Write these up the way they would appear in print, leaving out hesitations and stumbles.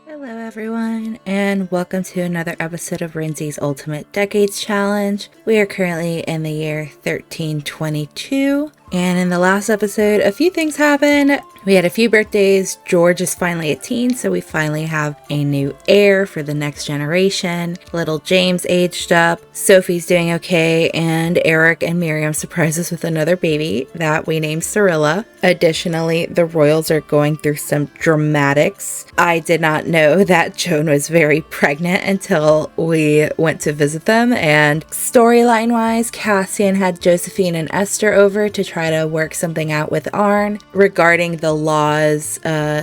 Hello everyone, and welcome to another episode of Rinzy's Ultimate Decades Challenge. We are currently in the year 1322, and in the last episode, a few things happened. We had a few birthdays. George is finally a teen, so we finally have a new heir for the next generation. Little James aged up, Sophie's doing okay, and Eric and Miriam surprised us with another baby that we named Cirilla. Additionally, the royals are going through some dramatics. I did not know that Joan was very pregnant until we went to visit them, and storyline-wise, Cassian had Josephine and Esther over to try to work something out with Arn regarding the laws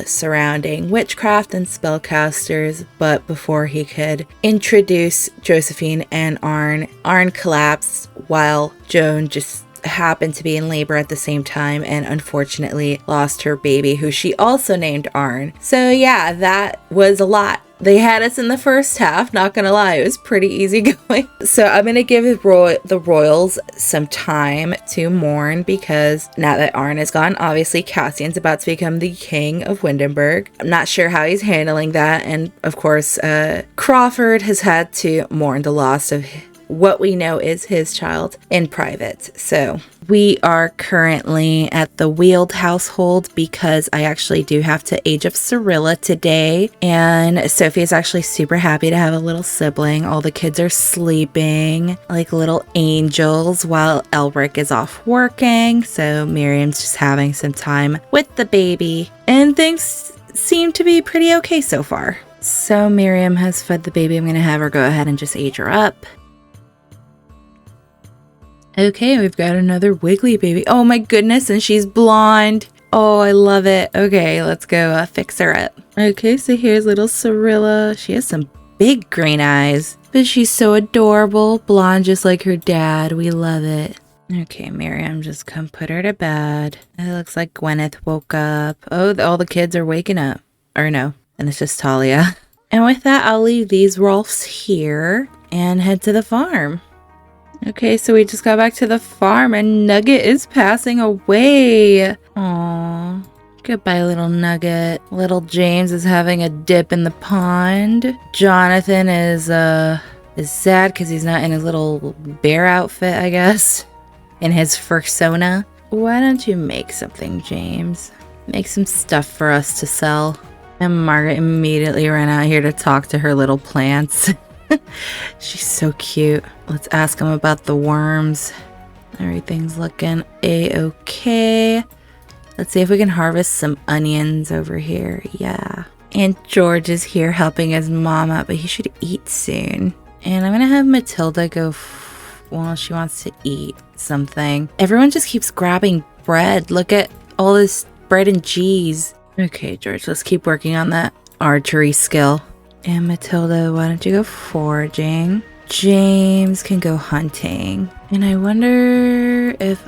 surrounding witchcraft and spellcasters, but before he could introduce Josephine and Arn collapsed while Joan just happened to be in labor at the same time and unfortunately lost her baby, who she also named Arn. So yeah, that was a lot. They had us in the first half, not gonna lie, it was pretty easy going. So I'm gonna give the royals some time to mourn because now that Arn is gone, obviously Cassian's about to become the king of Windenburg. I'm not sure how he's handling that, and of course Crawford has had to mourn the loss of what we know is his child in private. So we are currently at the wheeled household because I actually do have to age up Cirilla today, and Sophie is actually super happy to have a little sibling. All the kids are sleeping like little angels while Elric is off working, so Miriam's just having some time with the baby, and things seem to be pretty okay so far. So Miriam has fed the baby. I'm gonna have her go ahead and just age her up. Okay, we've got another wiggly baby. Oh my goodness, and she's blonde. Oh, I love it. Okay, let's go fix her up. Okay, so here's little Cirilla. She has some big green eyes, but she's so adorable. Blonde just like her dad. We love it. Okay, Miriam, just come put her to bed. It looks like Gwyneth woke up. Oh, all the kids are waking up. Or no, and it's just Talia. And with that, I'll leave these Rolfs here and head to the farm. Okay, so we just got back to the farm and Nugget is passing away. Aww. Goodbye, little Nugget. Little James is having a dip in the pond. Jonathan is sad because he's not in his little bear outfit, I guess. In his fursona. Why don't you make something, James? Make some stuff for us to sell. And Margaret immediately ran out here to talk to her little plants. She's so cute. Let's ask him about the worms. Everything's looking a-okay. Let's see if we can harvest some onions over here. Yeah. And George is here helping his mom out, but he should eat soon. And I'm gonna have Matilda go well, she wants to eat something. Everyone just keeps grabbing bread. Look at all this bread and cheese. Okay, George, let's keep working on that archery skill. And Matilda, why don't you go foraging? James can go hunting. And I wonder if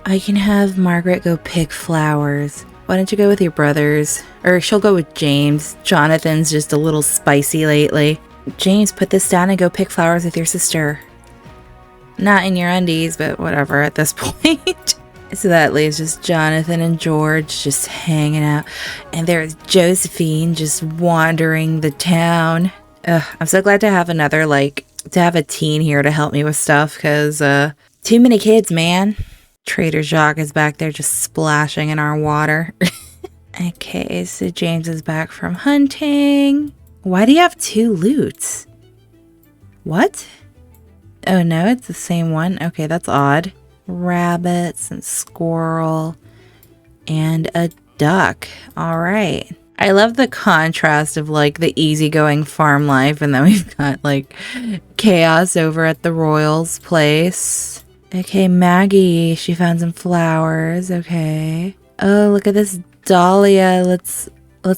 I can have Margaret go pick flowers. Why don't you go with your brothers? Or she'll go with James. Jonathan's just a little spicy lately. James, put this down and go pick flowers with your sister. Not in your undies, but whatever at this point. So that leaves just Jonathan and George just hanging out. And there's Josephine just wandering the town. I'm so glad to have to have a teen here to help me with stuff, because too many kids, man. Trader Jacques is back there just splashing in our water. Okay, so James is back from hunting. Why do you have two loots? What? Oh no, it's the same one. Okay, that's odd. Rabbits and squirrel and a duck. All right. I love the contrast of like the easygoing farm life, and then we've got like chaos over at the Royals' place. Okay, Maggie, she found some flowers. Okay. Oh, look at this dahlia. Let's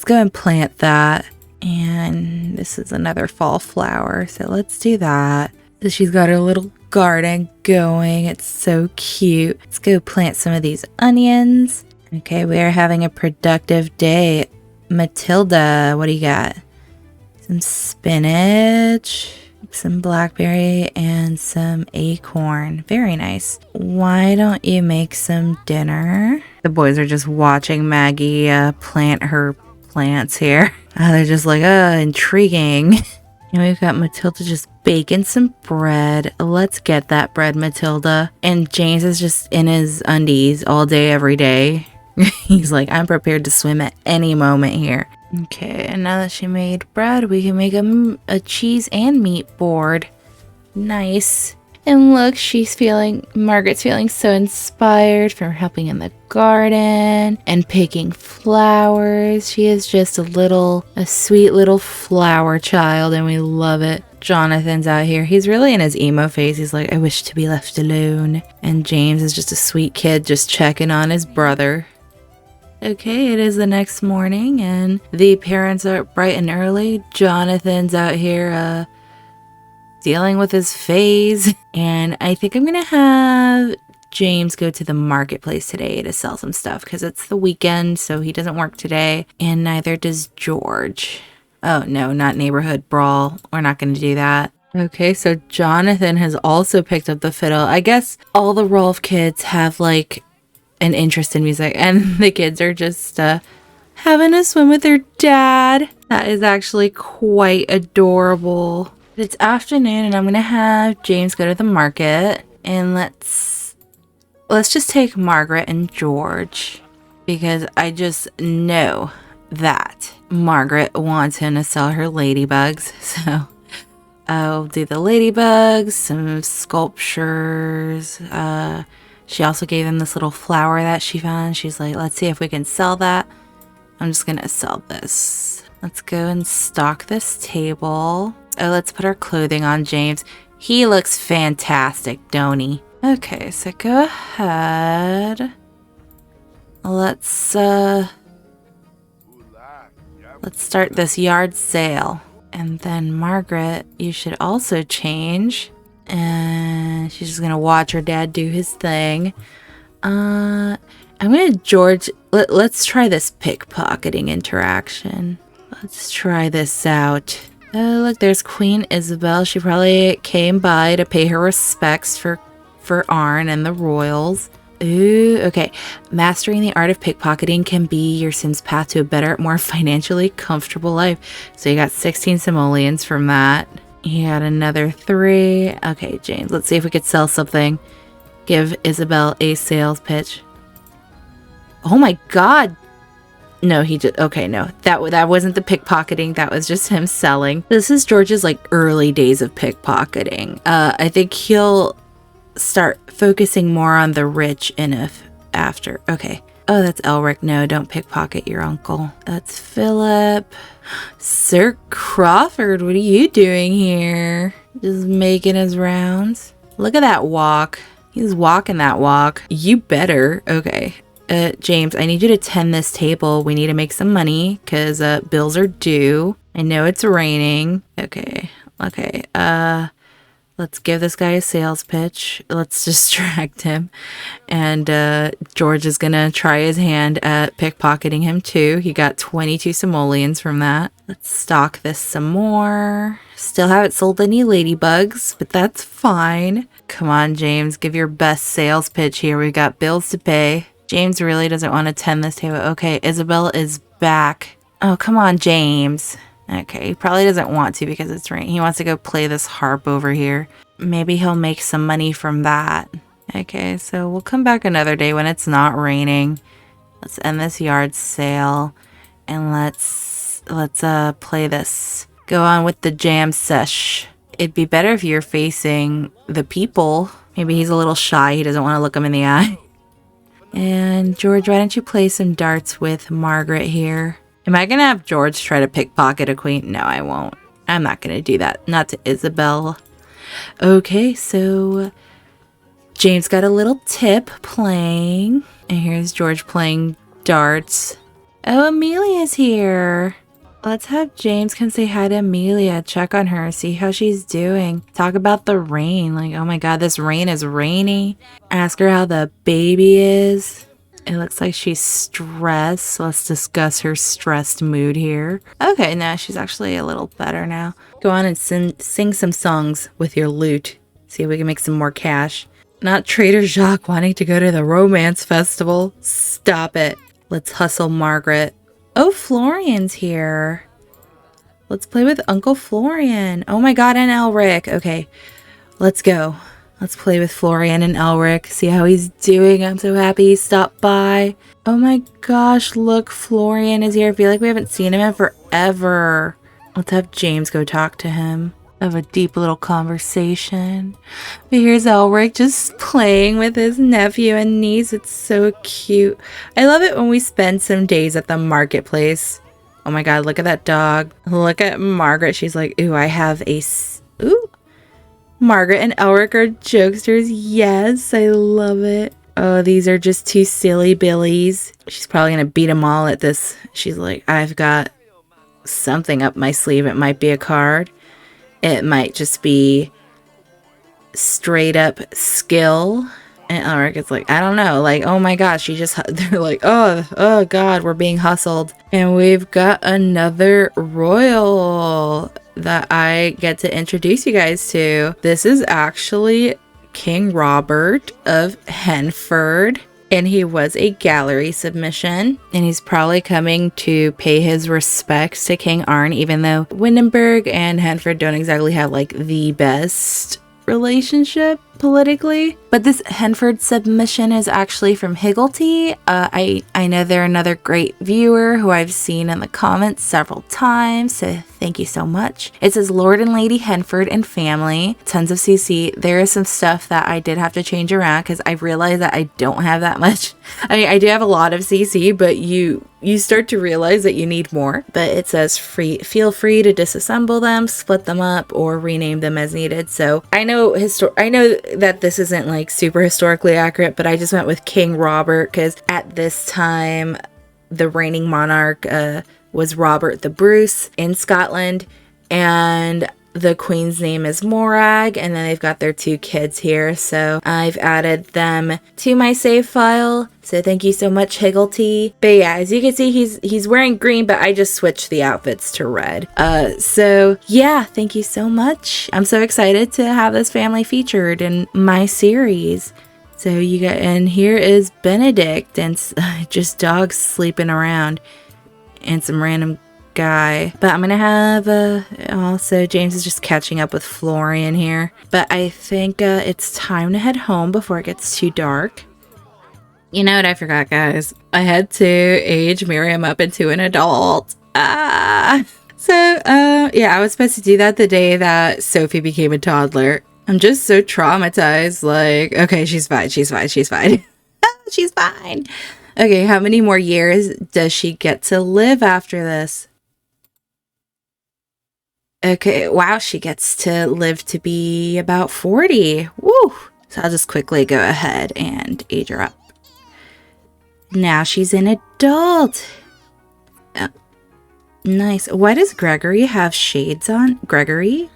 go and plant that. And this is another fall flower, so let's do that. So she's got her little garden going. It's so cute. Let's go plant some of these onions. Okay, we are having a productive day. Matilda, what do you got? Some spinach, some blackberry, and some acorn. Very nice. Why don't you make some dinner? The boys are just watching Maggie plant her plants here. They're just like, intriguing. And we've got Matilda just baking some bread. Let's get that bread, Matilda. And James is just in his undies all day, every day. He's like, I'm prepared to swim at any moment here. Okay, and now that she made bread, we can make a cheese and meat board. Nice. And look, Margaret's feeling so inspired from helping in the garden and picking flowers. She is just a sweet little flower child, and we love it. Jonathan's out here. He's really in his emo phase. He's like, I wish to be left alone. And James is just a sweet kid just checking on his brother. Okay, it is the next morning, and the parents are up bright and early. Jonathan's out here, dealing with his phase, and I think I'm gonna have James go to the marketplace today to sell some stuff because it's the weekend, so he doesn't work today, and neither does George. Oh no, not neighborhood brawl. We're not gonna do that. Okay, so Jonathan has also picked up the fiddle. I guess all the Rolf kids have like an interest in music, and the kids are just having a swim with their dad. That is actually quite adorable. It's afternoon, and I'm gonna have James go to the market, and let's just take Margaret and George, because I just know that Margaret wants him to sell her ladybugs. So I'll do the ladybugs, some sculptures. She also gave him this little flower that she found. She's like, let's see if we can sell that. I'm just gonna sell this. Let's go and stock this table. Oh, let's put our clothing on James. He looks fantastic, don't he? Okay, so go ahead. Let's start this yard sale. And then Margaret, you should also change. And she's just gonna watch her dad do his thing. George, let's try this pickpocketing interaction. Let's try this out. Oh, look, there's Queen Isabel. She probably came by to pay her respects for Arn and the royals. Ooh, okay. Mastering the art of pickpocketing can be your Sim's path to a better, more financially comfortable life. So you got 16 simoleons from that. You got another 3. Okay, James, let's see if we could sell something. Give Isabel a sales pitch. Oh my god. No, no, that wasn't the pickpocketing. That was just him selling. This is George's like early days of pickpocketing. I think he'll start focusing more on the rich after. Okay. Oh, that's Elric. No, don't pickpocket your uncle. That's Philip. Sir Crawford, what are you doing here? Just making his rounds. Look at that walk. He's walking that walk. You better. Okay. James, I need you to tend this table. We need to make some money because bills are due. I know it's raining. Okay. Let's give this guy a sales pitch. Let's distract him. And George is gonna try his hand at pickpocketing him too. He got 22 simoleons from that. Let's stock this some more. Still haven't sold any ladybugs, but that's fine. Come on, James, give your best sales pitch here. We've got bills to pay. James really doesn't want to tend this table. Okay, Isabel is back. Oh, come on, James. Okay, he probably doesn't want to because it's raining. He wants to go play this harp over here. Maybe he'll make some money from that. Okay, so we'll come back another day when it's not raining. Let's end this yard sale. And let's play this. Go on with the jam sesh. It'd be better if you're facing the people. Maybe he's a little shy. He doesn't want to look them in the eye. And George, why don't you play some darts with Margaret here? Am I going to have George try to pickpocket a queen? No, I won't. I'm not going to do that. Not to Isabel. Okay, so James got a little tip playing. And here's George playing darts. Oh, Amelia's here. Let's have James come say hi to Amelia. Check on her. See how she's doing. Talk about the rain. Like, oh my god, this rain is rainy. Ask her how the baby is. It looks like she's stressed. Let's discuss her stressed mood here. Okay, now she's actually a little better now. Go on and sing some songs with your lute. See if we can make some more cash. Not Trader Jacques wanting to go to the romance festival. Stop it. Let's hustle Margaret. Oh, Florian's here. Let's play with Uncle Florian. Oh my god, and Elric. Okay, let's go. Let's play with Florian and Elric. See how he's doing. I'm so happy he stopped by. Oh my gosh, look, Florian is here. I feel like we haven't seen him in forever. Let's have James go talk to him. Have a deep little conversation. But here's Elric just playing with his nephew and niece. It's so cute. I love it when we spend some days at the marketplace. Oh my god, look at that dog. Look at Margaret. She's like, ooh, I have a... Ooh. Margaret and Elric are jokesters. Yes, I love it. Oh, these are just two silly billies. She's probably gonna beat them all at this. She's like, I've got something up my sleeve. It might be a card. It might just be straight up skill. And Elric is like, I don't know. Like, oh my gosh, they're like, oh god, we're being hustled. And we've got another royal that I get to introduce you guys to. This is actually King Robert of Henford. And he was a gallery submission. And he's probably coming to pay his respects to King Arn, even though Windenburg and Henford don't exactly have like the best relationship politically. But this Henford submission is actually from Higglety. I know they're another great viewer who I've seen in the comments several times, so thank you so much. It says Lord and Lady Henford and family, tons of CC. There is some stuff that I did have to change around because I realized that I don't have that much. I mean, I do have a lot of CC, but you start to realize that you need more. But it says feel free to disassemble them, split them up, or rename them as needed. So I know that this isn't like super historically accurate, but I just went with King Robert because at this time the reigning monarch was Robert the Bruce in Scotland, and the queen's name is Morag, and then they've got their two kids here. So I've added them to my save file. So thank you so much, Higglety. But yeah, as you can see, he's wearing green, but I just switched the outfits to red. So yeah, thank you so much. I'm so excited to have this family featured in my series. So and here is Benedict and just dogs sleeping around and some random guy. But I'm gonna have also James is just catching up with Florian here. But I think it's time to head home before it gets too dark. You know what I forgot, guys? I had to age Miriam up into an adult. Yeah, I was supposed to do that the day that Sophie became a toddler. I'm just so traumatized. Like, okay, she's fine. She's fine. She's fine. She's fine. Okay, how many more years does she get to live after this? Okay, wow, she gets to live to be about 40. Woo! So I'll just quickly go ahead and age her up. Now she's an adult. Oh, nice. Why does Gregory have shades on? Gregory?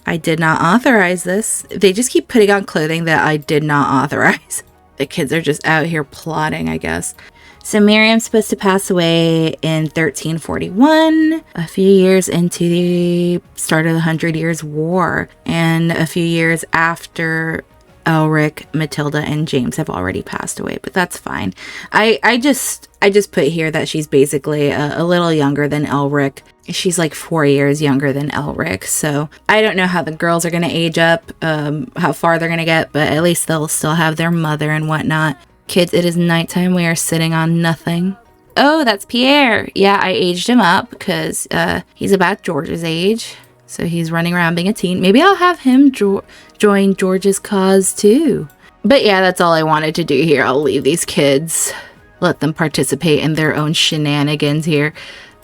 I did not authorize this. They just keep putting on clothing that I did not authorize. The kids are just out here plotting, I guess. So Miriam's supposed to pass away in 1341, a few years into the start of the 100 Years' War, and a few years after Elric, Matilda, and James have already passed away, but that's fine. I just put here that she's basically a little younger than Elric. She's like 4 years younger than Elric, so I don't know how the girls are going to age up, how far they're going to get, but at least they'll still have their mother and whatnot. Kids, it is nighttime. We are sitting on nothing. Oh, that's Pierre. Yeah, I aged him up because he's about George's age. So he's running around being a teen. Maybe I'll have him join George's cause too. But yeah, that's all I wanted to do here. I'll leave these kids. Let them participate in their own shenanigans here.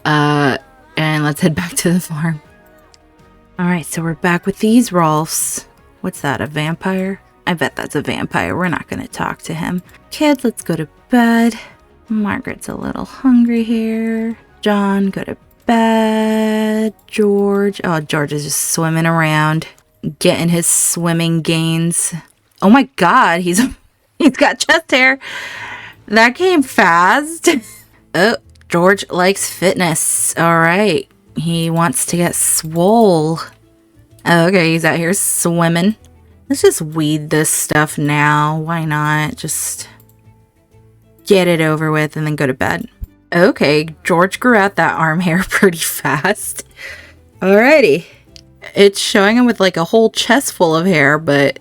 And let's head back to the farm. Alright, so we're back with these Rolfs. What's that, a vampire? I bet that's a vampire. We're not going to talk to him. Kids, let's go to bed. Margaret's a little hungry here. John, go to bed. George. Oh, George is just swimming around, getting his swimming gains. Oh my god, he's got chest hair. That came fast. Oh, George likes fitness. All right. He wants to get swole. Okay, he's out here swimming. Let's just weed this stuff now. Why not? Just get it over with and then go to bed. Okay, George grew out that arm hair pretty fast. Alrighty. It's showing him with like a whole chest full of hair, but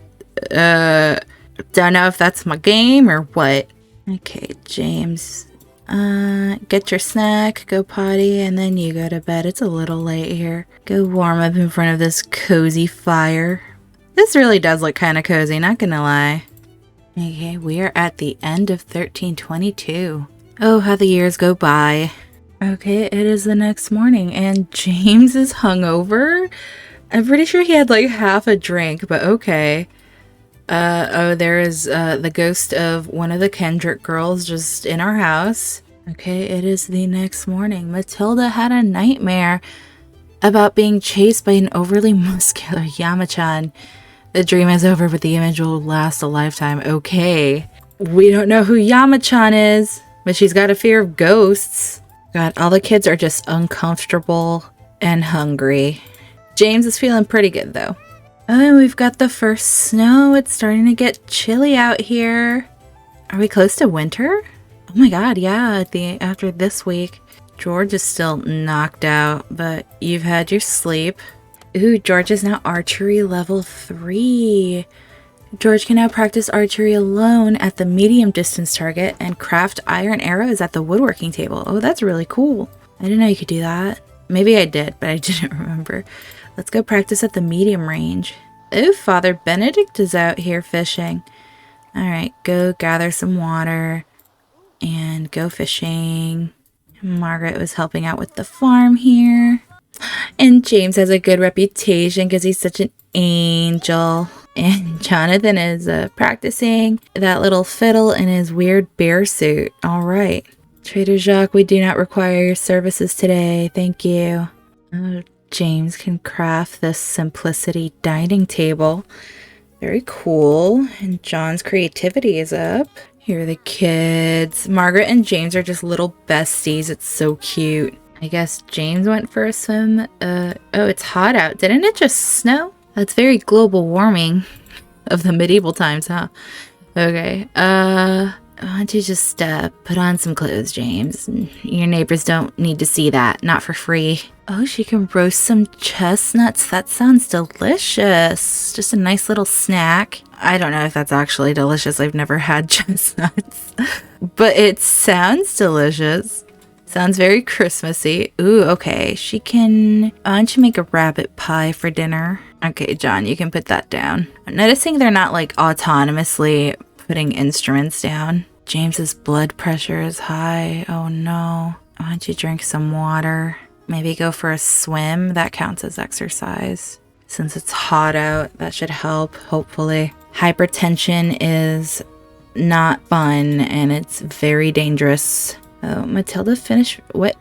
don't know if that's my game or what. Okay, James. Get your snack, go potty, and then you go to bed. It's a little late here. Go warm up in front of this cozy fire. This really does look kind of cozy, not gonna lie. Okay, we are at the end of 1322. Oh, how the years go by. Okay, it is the next morning, and James is hungover. I'm pretty sure he had like half a drink, but okay. Oh, there is the ghost of one of the Kendrick girls just in our house. Okay, it is the next morning. Matilda had a nightmare about being chased by an overly muscular Yamachan. The dream is over, but the image will last a lifetime. Okay. We don't know who Yamachan is, but she's got a fear of ghosts. God, all the kids are just uncomfortable and hungry. James is feeling pretty good, though. Oh, and we've got the first snow. It's starting to get chilly out here. Are we close to winter? Oh my god, yeah, after this week. George is still knocked out, but you've had your sleep. Ooh, George is now archery level 3. George can now practice archery alone at the medium distance target and craft iron arrows at the woodworking table. Oh, that's really cool. I didn't know you could do that. Maybe I did, but I didn't remember. Let's go practice at the medium range. Oh, Father Benedict is out here fishing. All right, go gather some water and go fishing. Margaret was helping out with the farm here. And James has a good reputation because he's such an angel. And Jonathan is practicing that little fiddle in his weird bear suit. All right. Trader Jacques, we do not require your services today. Thank you. Oh, James can craft this simplicity dining table. Very cool. And John's creativity is up. Here are the kids. Margaret and James are just little besties. It's so cute. I guess James went for a swim. Oh, it's hot out. Didn't it just snow? That's very global warming of the medieval times, huh? Okay. Why don't you just put on some clothes, James? Your neighbors don't need to see that. Not for free. Oh, she can roast some chestnuts. That sounds delicious. Just a nice little snack. I don't know if that's actually delicious. I've never had chestnuts. But it sounds delicious. Sounds very Christmassy. Ooh, okay. She can... Why don't you make a rabbit pie for dinner? Okay, John, you can put that down. I'm noticing they're not, like, autonomously putting instruments down. James's blood pressure is high. Oh, no. Why don't you drink some water? Maybe go for a swim. That counts as exercise. Since it's hot out, that should help, hopefully. Hypertension is not fun, and it's very dangerous. Oh, Matilda finished... What?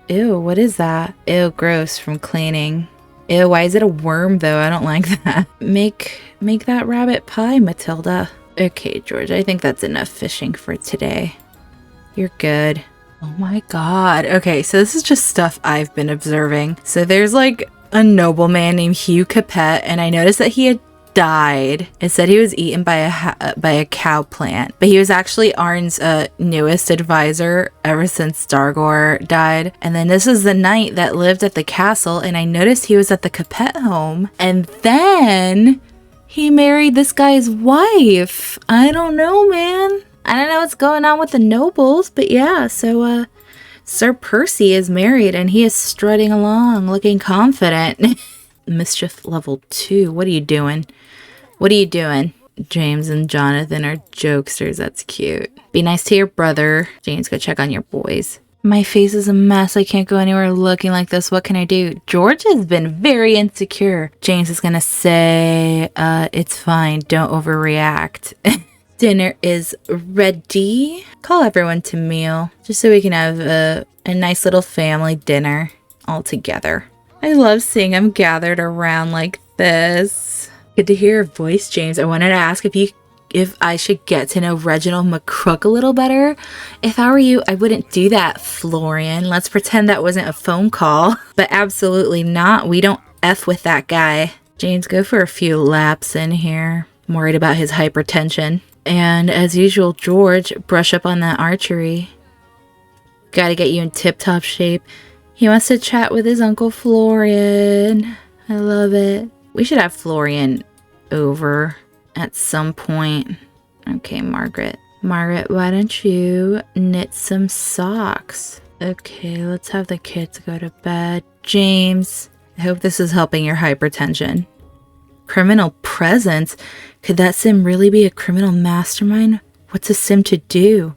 Ew, what is that? Ew, gross from cleaning. Ew, why is it a worm, though? I don't like that. Make that rabbit pie, Matilda. Okay, George, I think that's enough fishing for today. You're good. Oh my god. Okay, so this is just stuff I've been observing. So there's, like, a nobleman named Hugh Capet, and I noticed that he had died. It said he was eaten by a cow plant, but he was actually Arn's newest advisor ever since Dargor died. And then this is the knight that lived at the castle, and I noticed he was at the Capet home, and then he married this guy's wife. I don't know, man. I don't know what's going on with the nobles, but yeah, so Sir Percy is married and he is strutting along looking confident. Mischief level 2. What are you doing? What are you doing? James and Jonathan are jokesters. That's cute. Be nice to your brother. James, go check on your boys. My face is a mess. I can't go anywhere looking like this. What can I do? George has been very insecure. James is gonna say, it's fine. Don't overreact. Dinner is ready. Call everyone to meal just so we can have a nice little family dinner all together. I love seeing them gathered around like this. Good to hear your voice, James. I wanted to ask if I should get to know Reginald McCrook a little better. If I were you, I wouldn't do that, Florian. Let's pretend that wasn't a phone call. But absolutely not. We don't F with that guy. James, go for a few laps in here. I'm worried about his hypertension. And as usual, George, brush up on that archery. Gotta get you in tip-top shape. He wants to chat with his Uncle Florian. I love it. We should have Florian over at some point. Okay, Margaret. Margaret, why don't you knit some socks? Okay, let's have the kids go to bed. James, I hope this is helping your hypertension. Criminal presence? Could that sim really be a criminal mastermind? What's a sim to do?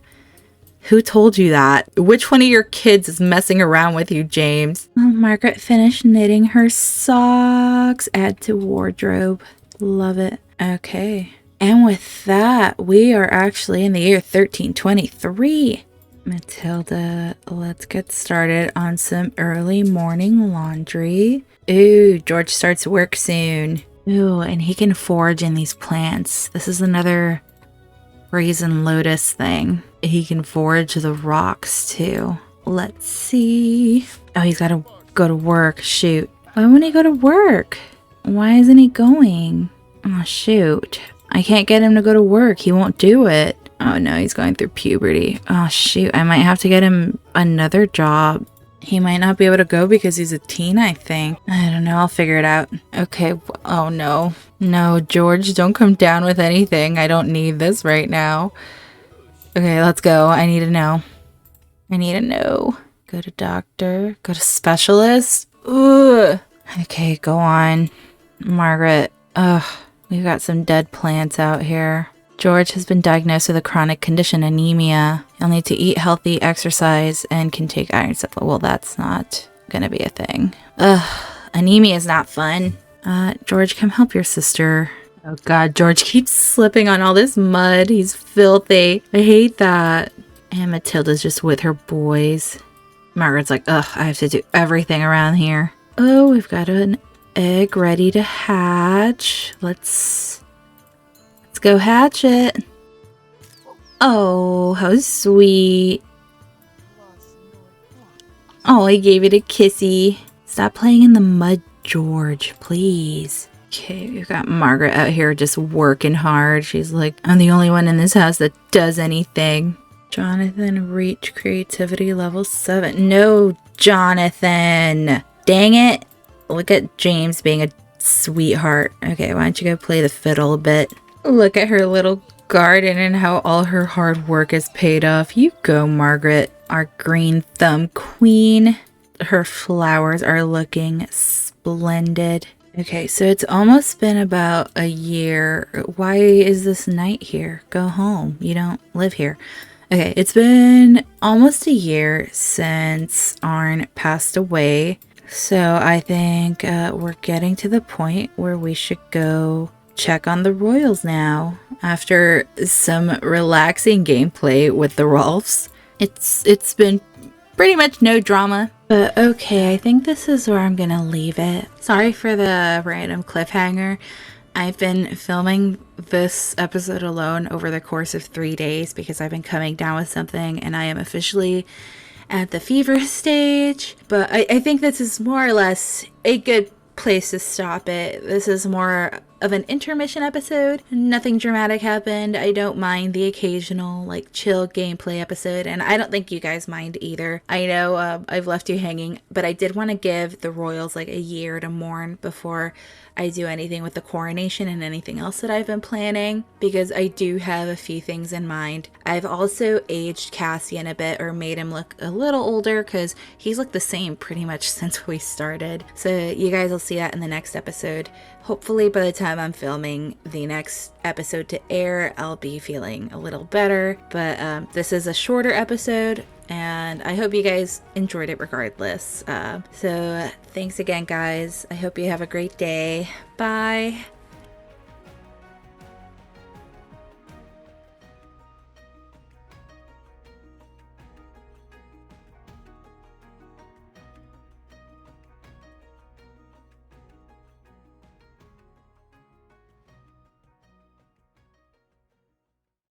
Who told you that? Which one of your kids is messing around with you, James? Oh, Margaret finished knitting her socks. Add to wardrobe. Love it. Okay. And with that, we are actually in the year 1323. Matilda, let's get started on some early morning laundry. Ooh, George starts work soon. Ooh, and he can forage in these plants. This is another Brazen Lotus thing. He can forage the rocks too. Let's see. Oh, he's got to go to work. Shoot. Why won't he go to work? Why isn't he going? Oh, shoot. I can't get him to go to work. He won't do it. Oh no, he's going through puberty. Oh shoot, I might have to get him another job. He might not be able to go because he's a teen, I think. I don't know, I'll figure it out. Okay, oh no. No, George, don't come down with anything. I don't need this right now. Okay, let's go. I need to know. I need to know. Go to doctor. Go to specialist. Ugh. Okay, go on. Margaret. Ugh. We've got some dead plants out here. George has been diagnosed with a chronic condition, anemia. He'll need to eat healthy, exercise, and can take iron supplements. Well, that's not gonna be a thing. Ugh. Anemia is not fun. George, come help your sister. Oh god, George keeps slipping on all this mud. He's filthy. I hate that. And Matilda's just with her boys. Margaret's like, ugh, I have to do everything around here. Oh, we've got an egg ready to hatch. Let's go hatch it. Oh, how sweet. Oh, I gave it a kissy. Stop playing in the mud, George, please. Okay, we've got Margaret out here just working hard. She's like, I'm the only one in this house that does anything. Jonathan, reach creativity level 7. No, Jonathan. Dang it. Look at James being a sweetheart. Okay, why don't you go play the fiddle a bit? Look at her little garden and how all her hard work is paid off. You go, Margaret, our green thumb queen. Her flowers are looking splendid. Okay, so it's almost been about a year. Why is this night here? Go home. You don't live here. Okay, it's been almost a year since Arn passed away. So I think we're getting to the point where we should go check on the royals now. After some relaxing gameplay with the Rolfs. It's been pretty much no drama. But okay, I think this is where I'm gonna leave it. Sorry for the random cliffhanger. I've been filming this episode alone over the course of 3 days because I've been coming down with something and I am officially at the fever stage. But I think this is more or less a good place to stop it. This is more of an intermission episode. Nothing dramatic happened. I don't mind the occasional like chill gameplay episode, and I don't think you guys mind either. I know I've left you hanging, but I did want to give the royals like a year to mourn before I do anything with the coronation and anything else that I've been planning, because I do have a few things in mind. I've also aged Cassian a bit, or made him look a little older, because he's looked the same pretty much since we started. So you guys will see that in the next episode. Hopefully by the time I'm filming the next episode to air, I'll be feeling a little better. But this is a shorter episode, and I hope you guys enjoyed it regardless. So thanks again, guys. I hope you have a great day. Bye.